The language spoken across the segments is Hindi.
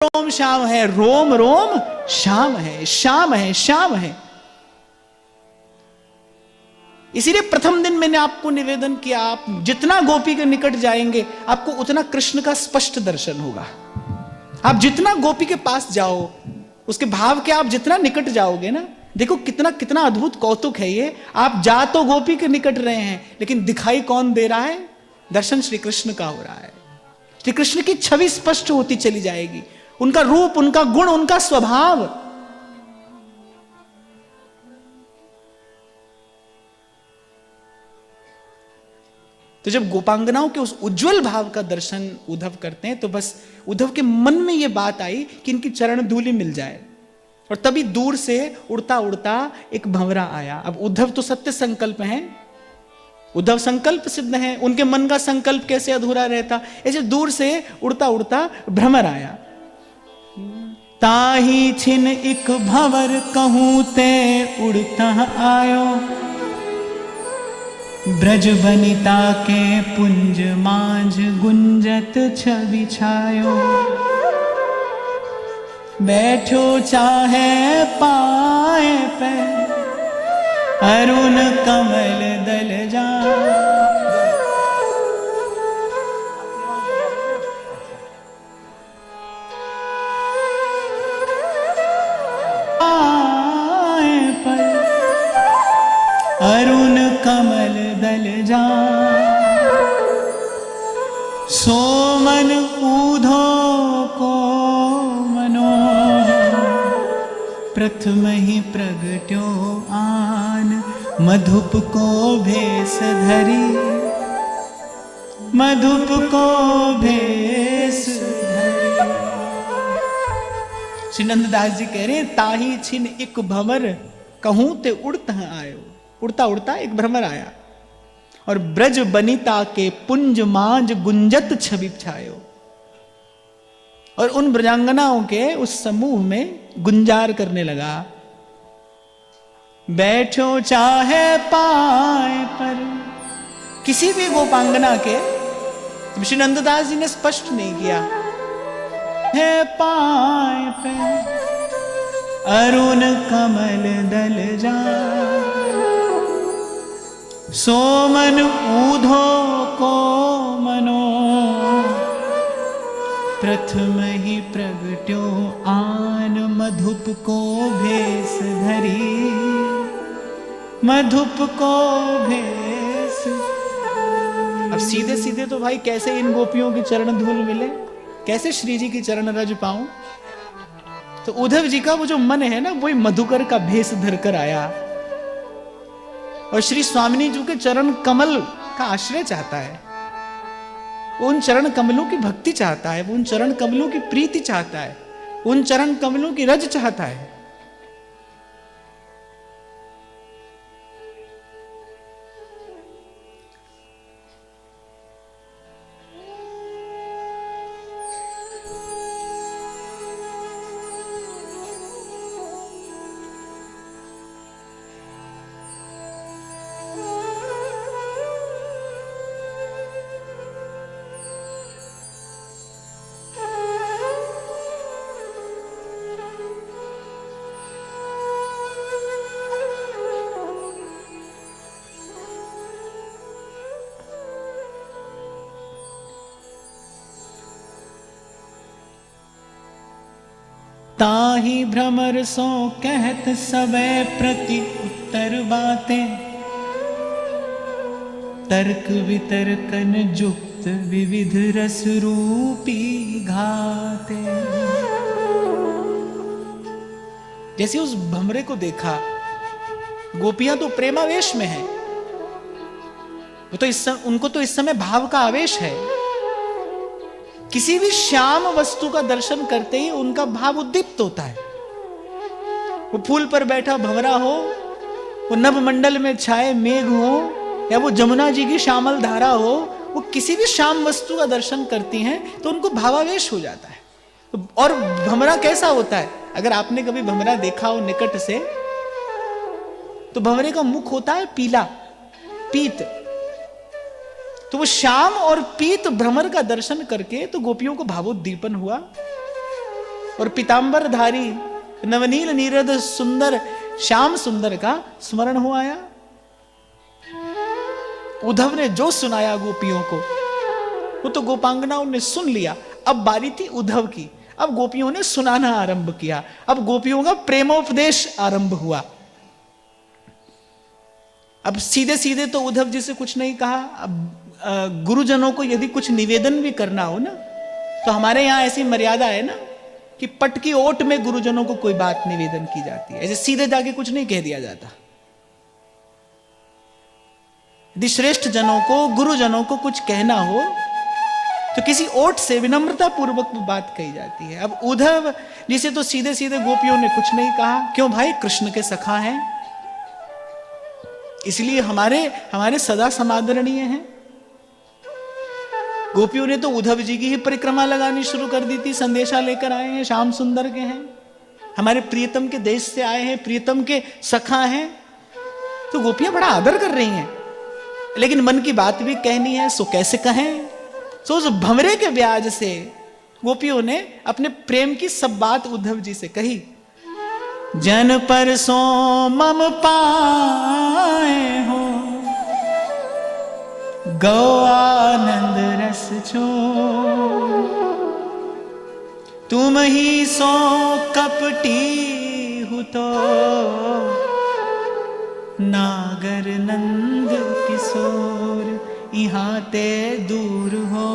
रोम श्याम है, रोम रोम श्याम है, श्याम है, श्याम है। इसीलिए प्रथम दिन मैंने आपको निवेदन किया, आप जितना गोपी के निकट जाएंगे आपको उतना कृष्ण का स्पष्ट दर्शन होगा। आप जितना गोपी के पास जाओ, उसके भाव के आप जितना निकट जाओगे ना, देखो कितना कितना अद्भुत कौतुक है ये। आप जा तो गोपी के निकट रहे हैं, लेकिन दिखाई कौन दे रहा है? दर्शन श्री कृष्ण का हो रहा है। श्री कृष्ण की छवि स्पष्ट होती चली जाएगी, उनका रूप, उनका गुण, उनका स्वभाव। तो जब गोपांगनाओं के उस उज्जवल भाव का दर्शन उद्धव करते हैं, तो बस उद्धव के मन में यह बात आई कि इनकी चरण धूलि मिल जाए। और तभी दूर से उड़ता उड़ता एक भंवरा आया। अब उद्धव तो सत्य संकल्प हैं, उद्धव संकल्प सिद्ध हैं, उनके मन का संकल्प कैसे अधूरा रहता। ऐसे दूर से उड़ता उड़ता भ्रमर आया। ताही छिन एक भंवर कहूं ते उड़ता आयो, ब्रज बनिता के पुंज मांझ गुंजत छवि छायो, बैठो चाहे पाए पे अरुण कमल दल जा। अरुण कमल दल जा, सोमन ऊधो को मनो, प्रथम ही प्रगट्यो आन, मधुप को भेष धरी, मधुप को भेष धरी। श्री नंददास जी कह रहे हैं, ताही छिन एक भंवर कहूं ते उड़ता आयो। उड़ता उड़ता एक भ्रमर आया और ब्रज बनिता के पुंज मांझ गुंजत छवि छायो, और उन ब्रजांगनाओं के उस समूह में गुंजार करने लगा। बैठो चाहे पाए पर, किसी भी गोपांगना के, श्री नंददास जी ने स्पष्ट नहीं किया, है पाए पे अरुण कमल दल जा, सोमन ऊधो को मनो, प्रथम ही प्रगट्यो आन, मधुप को भेष धरी, मधुप को भेष। अब सीधे सीधे तो भाई कैसे इन गोपियों की चरण धूल मिले, कैसे श्री जी की चरण रज पाऊं। तो उद्धव जी का वो जो मन है ना, वही मधुकर का भेष धर कर आया और श्री स्वामिनी जी के चरण कमल का आश्रय चाहता है। वो उन चरण कमलों की भक्ति चाहता है, वो उन चरण कमलों की प्रीति चाहता है, उन चरण कमलों की रज चाहता है। ताही भ्रमर सो कहत सबे प्रति उत्तर बातें, तर्क वितर्कन जुक्त विविध रस रूपी घाते। जैसे उस भमरे को देखा, गोपियां तो प्रेमावेश में हैं, वो तो उनको तो इस समय भाव का आवेश है। किसी भी श्याम वस्तु का दर्शन करते ही उनका भाव उद्दीप्त होता है। वो फूल पर बैठा भंवरा हो, वो नभ मंडल में छाए मेघ हो, या वो जमुना जी की श्यामल धारा हो, वो किसी भी श्याम वस्तु का दर्शन करती हैं तो उनको भावावेश हो जाता है। और भंवरा कैसा होता है? अगर आपने कभी भंवरा देखा हो निकट से, तो भंवरे का मुख होता है पीला, पीत। तो वो श्याम और पीत भ्रमर का दर्शन करके तो गोपियों को भावोद्दीपन हुआ। और पीतांबरधारी नवनील नीरद सुंदर श्याम सुंदर का स्मरण हो आया। उद्धव ने जो सुनाया गोपियों को, वो तो गोपांगनाओं ने सुन लिया। अब बारी थी उद्धव की। अब गोपियों ने सुनाना आरंभ किया। अब गोपियों का प्रेमोपदेश आरंभ हुआ। अब सीधे सीधे तो उद्धव जी से कुछ नहीं कहा। अब गुरुजनों को यदि कुछ निवेदन भी करना हो ना, तो हमारे यहां ऐसी मर्यादा है ना कि पट की ओट में गुरुजनों को कोई बात निवेदन की जाती है। ऐसे सीधे जाके कुछ नहीं कह दिया जाता। यदि श्रेष्ठ जनों को, गुरुजनों को कुछ कहना हो तो किसी ओट से विनम्रता पूर्वक बात कही जाती है। अब उद्धव जिसे तो सीधे सीधे गोपियों ने कुछ नहीं कहा। क्यों भाई, कृष्ण के सखा हैं, इसलिए हमारे सदा समादरणीय हैं। गोपियों ने तो उद्धव जी की ही परिक्रमा लगानी शुरू कर दी थी। संदेशा लेकर आए हैं, श्याम सुंदर के हैं, हमारे प्रियतम के देश से आए हैं, प्रियतम के सखा हैं। तो गोपियां बड़ा आदर कर रही हैं, लेकिन मन की बात भी कहनी है, सो कैसे कहें। सो उस भंवरे के ब्याज से गोपियों ने अपने प्रेम की सब बात उद्धव जी से कही। जन पर सो मम पाए हो, गौ आनंद रस छो, तुम ही सो कपटी हो तो, नागर नंद किशोर, यहाँ ते दूर हो,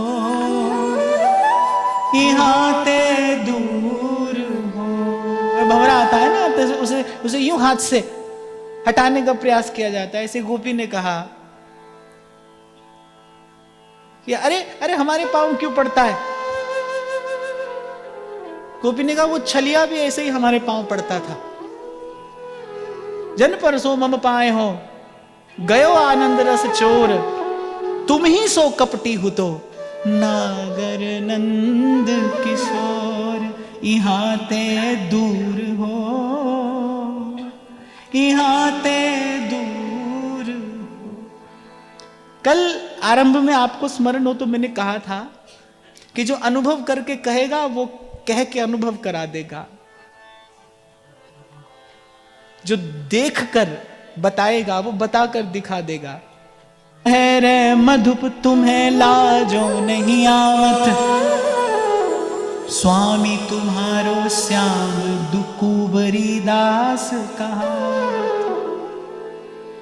यहाँ ते दूर हो। भंवरा आता है ना, तो उसे यूं हाथ से हटाने का प्रयास किया जाता है। ऐसे गोपी ने कहा कि अरे अरे हमारे पांव क्यों पड़ता है। गोपी ने कहा वो छलिया भी ऐसे ही हमारे पांव पड़ता था। जन पर सो मम पाए हो, गयो आनंद रस चोर, तुम ही सो कपटी हो तो, नागर नंद किशोर, यहाँ ते दूर हो, यहाँ ते दूर हो। कल आरंभ में आपको स्मरण हो तो मैंने कहा था कि जो अनुभव करके कहेगा वो कह के अनुभव करा देगा, जो देखकर बताएगा वो बताकर दिखा देगा। है रे मधुप तुम्हें लाजो नहीं आवत, स्वामी तुम्हारो श्याम दुकुबरी दास कहा।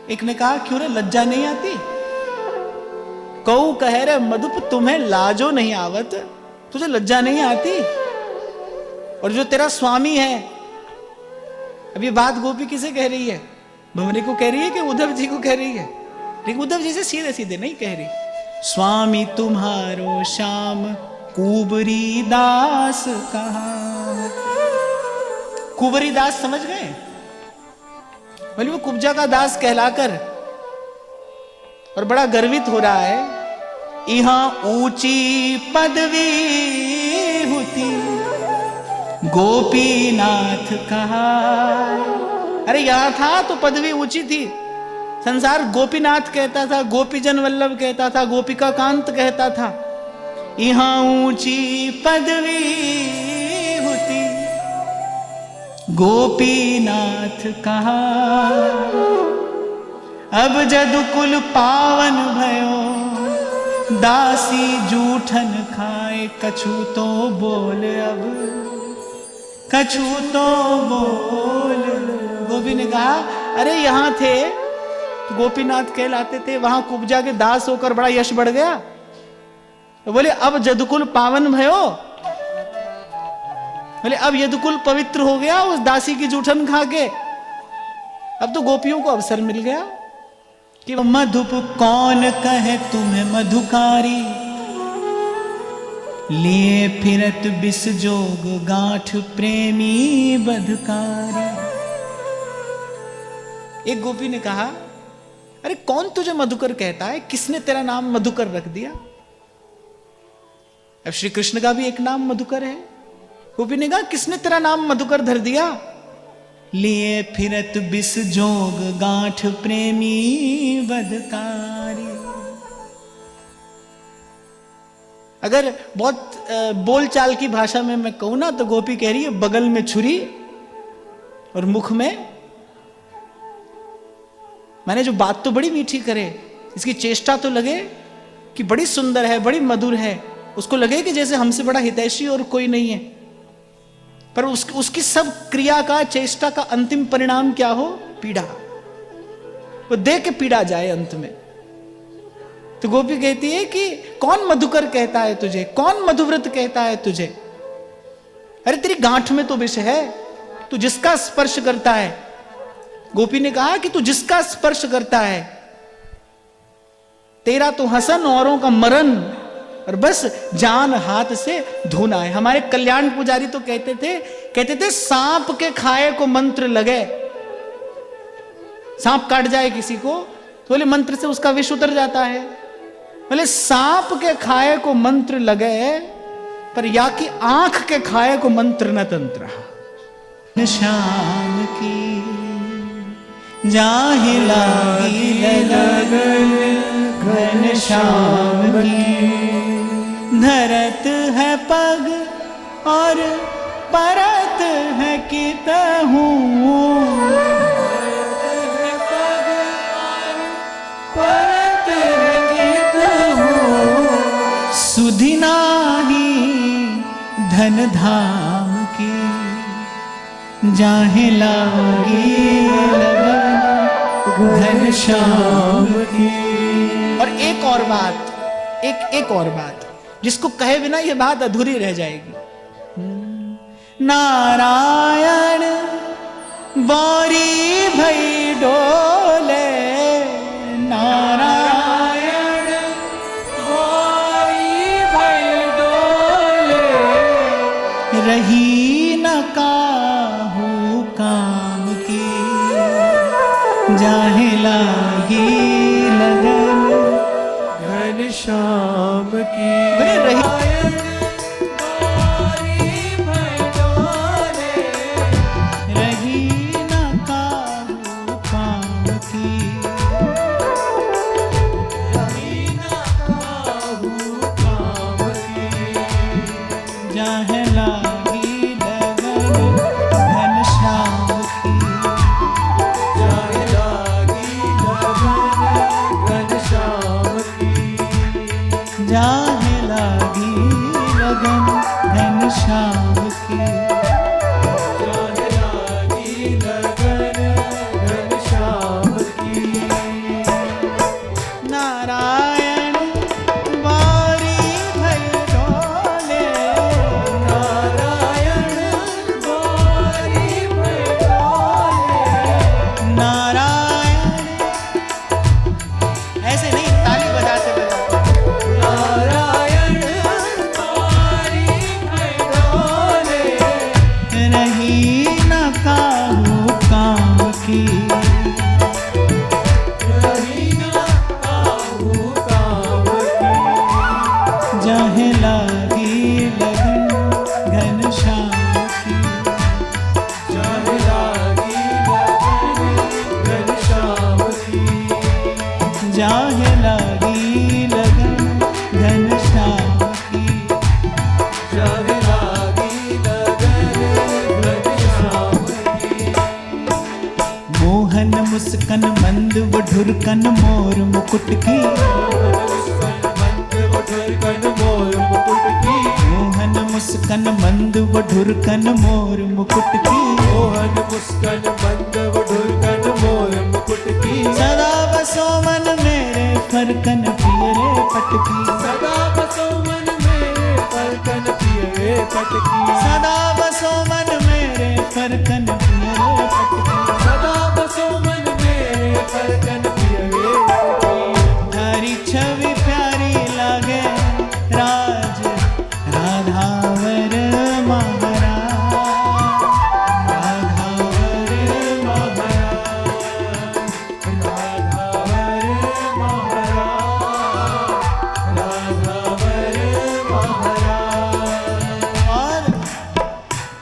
एक ने कहा क्यों रे लज्जा नहीं आती। कऊ कह रे मधुप तुम्हें लाजो नहीं आवत, तुझे लज्जा नहीं आती। और जो तेरा स्वामी है, अब ये बात गोपी किसे कह रही है, भंवरे को कह रही है कि उद्धव जी को कह रही है। लेकिन उद्धव जी से सीधे सीधे नहीं कह रही। स्वामी तुम्हारो श्याम कुबरी दास कहा। कुबरी दास समझ गए, बोले वो कुब्जा का दास कहलाकर और बड़ा गर्वित हो रहा है। यहां ऊंची पदवी होती गोपीनाथ कहा। अरे यहां था तो पदवी ऊंची थी, संसार गोपीनाथ कहता था, गोपीजन वल्लभ कहता था, गोपिका कांत कहता था। यहां ऊंची पदवी होती गोपीनाथ कहा। अब जदुकुल पावन भयो, दासी जूठन खाए, कछु तो बोल अब, कछु तो बोल। गोपी ने कहा अरे यहां थे तो गोपीनाथ कहलाते थे, वहां कुब्जा के दास होकर बड़ा यश बढ़ गया। तो बोले अब जदुकुल पावन भयो, बोले अब यदुकुल पवित्र हो गया उस दासी की जूठन खा के। अब तो गोपियों को अवसर मिल गया कि मधुप कौन कहे तुम्हें मधुकारी, लिए फिरत बिस जोग गांठ प्रेमी बधकारी। एक गोपी ने कहा अरे कौन तुझे मधुकर कहता है, किसने तेरा नाम मधुकर रख दिया। अब श्री कृष्ण का भी एक नाम मधुकर है। गोपी ने कहा किसने तेरा नाम मधुकर धर दिया। लिए फिरत बिस जोग गांठ प्रेमी बधकारी। अगर बहुत बोलचाल की भाषा में मैं कहूं ना, तो गोपी कह रही है बगल में छुरी और मुख में, मैंने जो बात तो बड़ी मीठी करे, इसकी चेष्टा तो लगे कि बड़ी सुंदर है, बड़ी मधुर है, उसको लगे कि जैसे हमसे बड़ा हितैषी और कोई नहीं है, पर उसकी सब क्रिया का, चेष्टा का अंतिम परिणाम क्या हो? पीड़ा। वो देख के पीड़ा जाए अंत में। तो गोपी कहती है कि कौन मधुकर कहता है तुझे, कौन मधुव्रत कहता है तुझे? अरे तेरी गांठ में तो विष है, तू जिसका स्पर्श करता है। गोपी ने कहा कि तू जिसका स्पर्श करता है, तेरा तो हसन औरों का मरण, और बस जान हाथ से धोना है। हमारे कल्याण पुजारी तो कहते थे सांप के खाए को मंत्र लगे, सांप काट जाए किसी को तो बोले मंत्र से उसका विष उतर जाता है। बोले सांप के खाए को मंत्र लगे, पर या कि आंख के खाए को मंत्र न तंत्र। शाम की जाहि लागी लगन, घन श्याम की धरत है पग और परत है कितहूं, परत है कितहूं, सुधि नाही धन धाम की, जाहि लागी लगन घन श्याम की। और एक और बात, एक और बात जिसको कहे बिना ये बात अधूरी रह जाएगी। नारायण बारी भई डोले, नारायण बारी भई डोले, रही न काहू काम की, जाहि लागी लगन घन श्याम की। रही न काहू काम की, रही न काहू काम की, जाहि लागी लगन घन श्याम की, जाहि लागी लगन घन श्याम की, जाहि लागी लगन घन श्याम की, जाहि लागी लगन घन श्याम की। नारायण बारी भई डोले, नारायण बारी भई डोले, नारायण, ऐसे नहीं ताली बजाते बजाते, नारायण बारी भई डोले, रही न काहू काम की, रही न काहू काम की, जाहि लागी लगन घन श्याम की, जाहि लागी लगन घन श्याम की, जाहि लागी लगन घन श्याम की, जाहि लागी लगन घन श्याम की। मोहन मुस्कन मंद वढुरकन मोर मुकुट की, मोहन मुस्कन मंद वढुरकन मोर मुकुट की, मोहन मुस्कन मंद वढुरकन मोर मुकुट की, सदा बसो मन मेरे फरकन प्रिय रे पटकी, सदा बसो मन मेरे फरकन प्रिय रे पटकी, सदा बसो मन मेरे फरकन प्रिय रे पटकी, सदा बसो मन मेरे फरकन प्रिय रे पटकी। तारी छवि प्यारी लागे राज राधावर महाराज, राधावर महाराज, राधावर महाराज, राधावर महाराज। और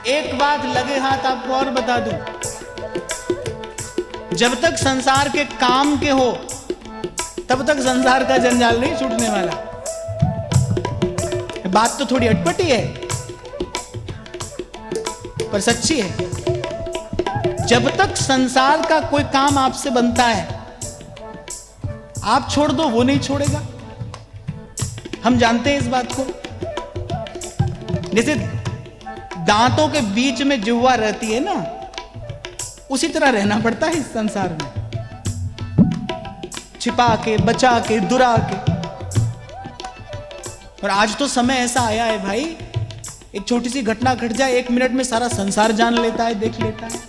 एक बात लगे हाथ आपको और बता दूं, जब तक संसार के काम के हो तब तक संसार का जंजाल नहीं छूटने वाला। बात तो थोड़ी अटपटी है पर सच्ची है। जब तक संसार का कोई काम आपसे बनता है, आप छोड़ दो वो नहीं छोड़ेगा। हम जानते हैं इस बात को। जैसे दांतों के बीच में जिह्वा रहती है ना, उसी तरह रहना पड़ता है इस संसार में, छिपा के, बचा के, दुरा के। और आज तो समय ऐसा आया है भाई, एक छोटी सी घटना घट जाए, 1 मिनट में सारा संसार जान लेता है, देख लेता है।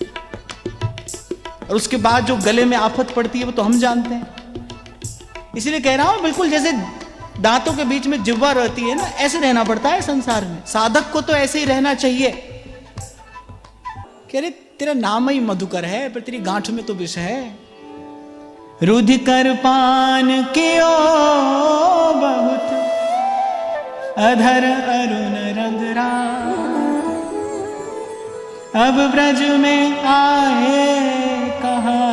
और उसके बाद जो गले में आफत पड़ती है वो तो हम जानते हैं। इसीलिए कह रहा हूं, बिल्कुल जैसे दांतों के बीच में जिह्वा रहती है ना, ऐसे रहना पड़ता है संसार में। साधक को तो ऐसे ही रहना चाहिए। कह रहे तेरा नाम ही मधुकर है, पर तेरी गांठ में तो विष है। रुधिकर पान कियो बहुत, अधर अरुण रंगरा, अब ब्रज में आए कहा,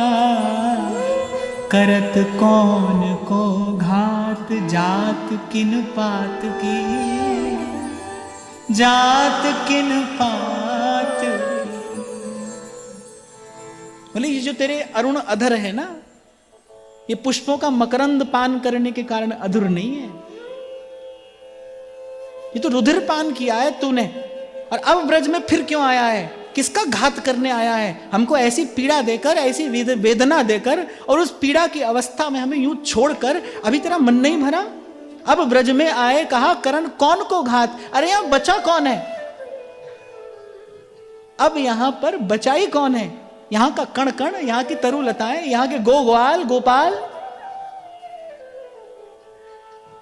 करत कौन को घात, जात किन पात की, जात किन पात की। बोले ये जो तेरे अरुण अधर है ना, ये पुष्पों का मकरंद पान करने के कारण अधूर नहीं है, ये तो रुधिर पान किया है तूने। और अब ब्रज में फिर क्यों आया है, किसका घात करने आया है? हमको ऐसी पीड़ा देकर, ऐसी वेदना देकर, और उस पीड़ा की अवस्था में हमें यूं छोड़कर अभी तेरा मन नहीं भरा? अब ब्रज में आए कहा, करण कौन को घात। अरे यहां बचा कौन है? अब यहां पर बचाई कौन है? यहां का कण कण, यहां की तरुलताएं, यहां के गो ग्वाल गोपाल,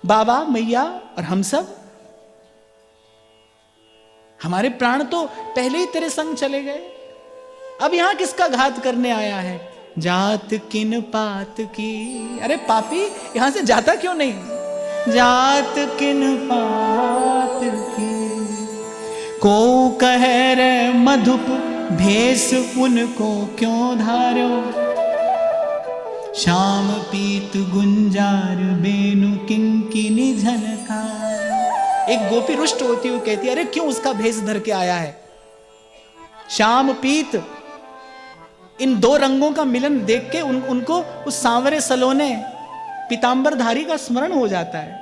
बाबा मैया और हम सब। हमारे प्राण तो पहले ही तेरे संग चले गए, अब यहां किसका घात करने आया है? जात किन पात की। अरे पापी, यहां से जाता क्यों नहीं? जात किन पात की, को कहे रे मधुप भेष, उनको क्यों धारो, श्याम पीत गुंजार बेनु किंकिनी झनकार। एक गोपी रुष्ट होती हुई कहती है, अरे क्यों उसका भेष धर के आया है? श्याम पीत, इन दो रंगों का मिलन देख के उनको उस सांवरे सलोने पीतांबरधारी का स्मरण हो जाता है।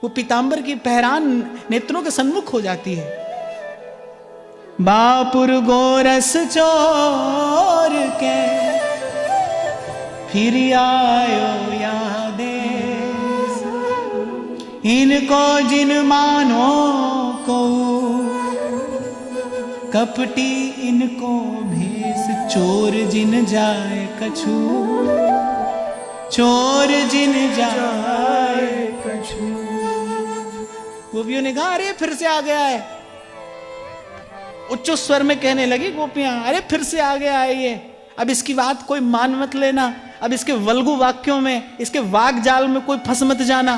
वो पीतांबर की पहरान नेत्रों के सन्मुख हो जाती है। बापुर गोरस चोर के, फिर आयो यादे, इनको जिन मानो को, कपटी इनको भेष, चोर जिन जाए कछु, चोर जिन जाए कछु। गोपियों ने कहा, अरे फिर से आ गया है। उच्च स्वर में कहने लगी गोपियां, अरे फिर से आ गया है ये, अब इसकी बात कोई मान मत लेना, अब इसके वल्गु वाक्यों में, इसके वाक जाल में कोई फंस मत जाना,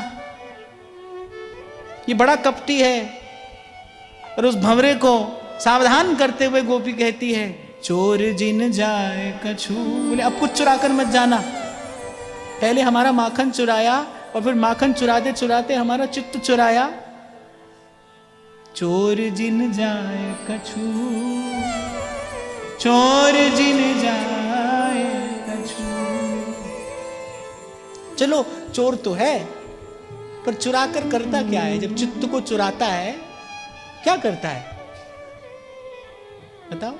ये बड़ा कपटी है। और उस भंवरे को सावधान करते हुए गोपी कहती है, चोर जिन जाए कछु। बोले अब कुछ चुरा कर मत जाना, पहले हमारा माखन चुराया और फिर माखन चुराते चुराते हमारा चित्त चुराया। चोर जिन जाए कछु, चोर जिन जाए कछु। चलो चोर तो है, पर चुरा कर करता क्या है? जब चित्त को चुराता है क्या करता है बताओ?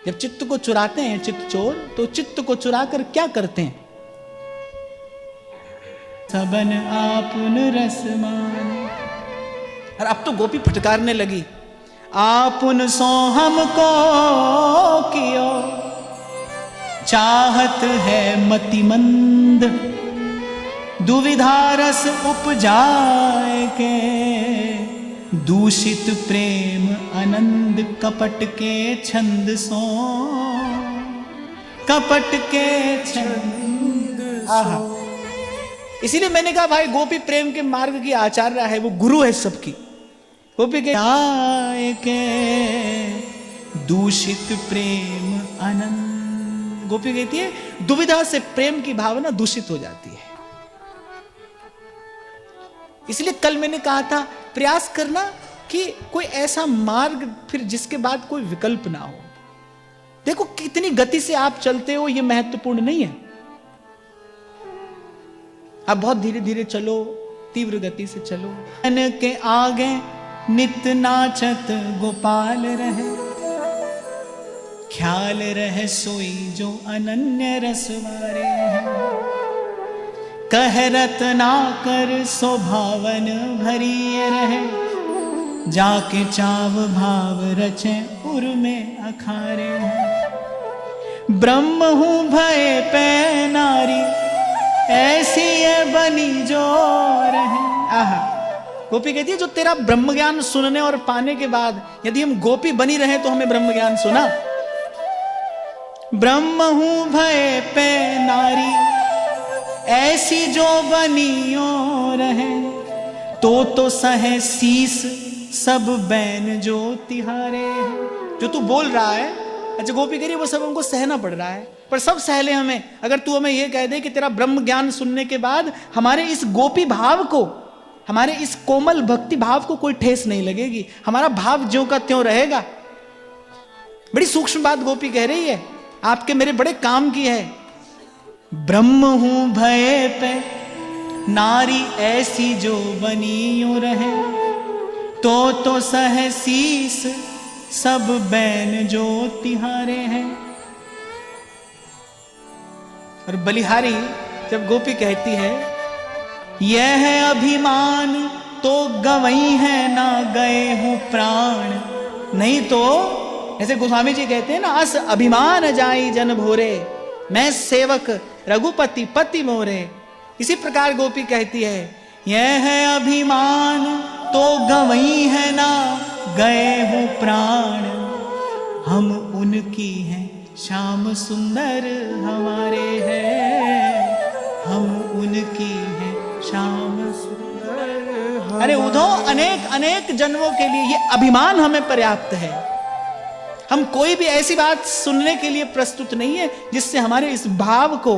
जब चित्त को चुराते हैं चित्त चोर, तो चित्त को चुरा कर क्या करते हैं? सबन आपुन रसमान। और अब तो गोपी फटकारने लगी, आपुन सो हमको कियो, चाहत है मतिमंद, दुविधा रस उपजाए के, दूषित प्रेम आनंद, कपट के छंद सो, कपट के छंद सो। इसीलिए मैंने कहा भाई, गोपी प्रेम के मार्ग की आचार्य है, वो गुरु है सबकी। गोपी के आए के, दूषित प्रेम आनंद। गोपी कहती है दुविधा से प्रेम की भावना दूषित हो जाती है। इसलिए कल मैंने कहा था प्रयास करना कि कोई ऐसा मार्ग फिर जिसके बाद कोई विकल्प ना हो। देखो कितनी गति से आप चलते हो, यह महत्वपूर्ण नहीं है। आप बहुत धीरे धीरे चलो, तीव्र गति से चलो। मन के आगे नित नाचत गोपाल रहे, ख्याल रहे सोई जो अनन्य रसवारे हैं। कह रत्ना कर स्वभावन भरी रहे, जाके चाव भाव रचे उर में अखारे हैं। ब्रह्म हूं भय पे नारी, ऐसी ये बनी जो रहे। आहा, गोपी कहती है जो तेरा ब्रह्म ज्ञान सुनने और पाने के बाद यदि हम गोपी बनी रहे तो हमें ब्रह्म ज्ञान सुना। ब्रह्म हूं भय पे नारी, ऐसी जो बनियो रहे। तो सहे शीस सब बैन जो तिहारे हैं। जो तू बोल रहा है, अच्छा गोपी करिए, वो सब हमको सहना पड़ रहा है, पर सब सहले हमें। अगर तू हमें यह कह दे कि तेरा ब्रह्म ज्ञान सुनने के बाद हमारे इस गोपी भाव को, हमारे इस कोमल भक्ति भाव को कोई ठेस नहीं लगेगी, हमारा भाव ज्यों का त्यों रहेगा। बड़ी सूक्ष्म बात गोपी कह रही है, आपके मेरे बड़े काम की है। ब्रह्म हूं भय पे नारी, ऐसी जो बनी यूं रहे। तो सह शीस सब बैन जो तिहारे हैं। और बलिहारी जब गोपी कहती है यह है अभिमान, तो गवई है ना गए हूं प्राण। नहीं तो ऐसे गोस्वामी जी कहते हैं ना, अस अभिमान जाई जन भोरे, मैं सेवक रघुपति पति मोरे। इसी प्रकार गोपी कहती है यह है अभिमान, तो गवई है ना गए हूं प्राण। हम उनकी हैं श्याम सुंदर हमारे हैं, हम उनकी हैं श्याम सुंदर। अरे उद्धव, अनेक अनेक जन्मों के लिए ये अभिमान हमें पर्याप्त है। हम कोई भी ऐसी बात सुनने के लिए प्रस्तुत नहीं है जिससे हमारे इस भाव को,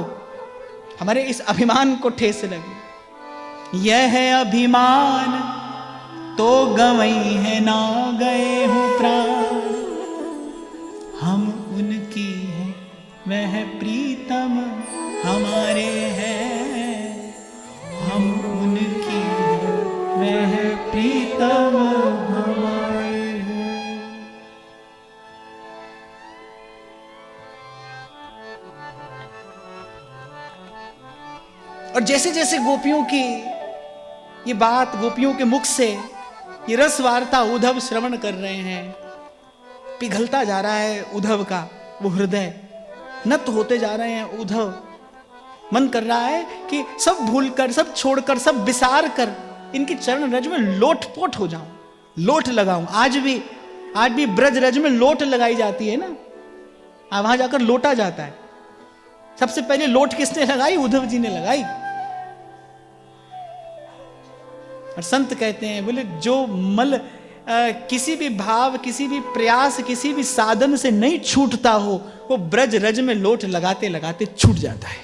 हमारे इस अभिमान को ठेस लगे। यह है अभिमान, तो गवई है ना गए हो प्राण। हम उनकी हैं वह प्रीतम हमारे हैं, हम उनकी हैं वह प्रीतम हमारे हैं। और जैसे जैसे गोपियों की ये बात, गोपियों के मुख से ये रस वार्ता उद्धव श्रवण कर रहे हैं, पिघलता जा रहा है उद्धव का वो हृदय, नत होते जा रहे हैं उद्धव। मन कर रहा है कि सब भूलकर, सब छोड़कर, सब विसार कर इनकी चरण रज में लोटपोट हो जाऊं, लोट लगाऊं। आज भी ब्रज रज में लोट लगाई जाती है ना, वहां जाकर लोटा जाता है। सबसे पहले लोट किसने लगाई? उद्धव जी ने लगाई। और संत कहते हैं, बोले जो मल किसी भी भाव, किसी भी प्रयास, किसी भी साधन से नहीं छूटता हो, वो ब्रज रज में लोट लगाते लगाते छूट जाता है।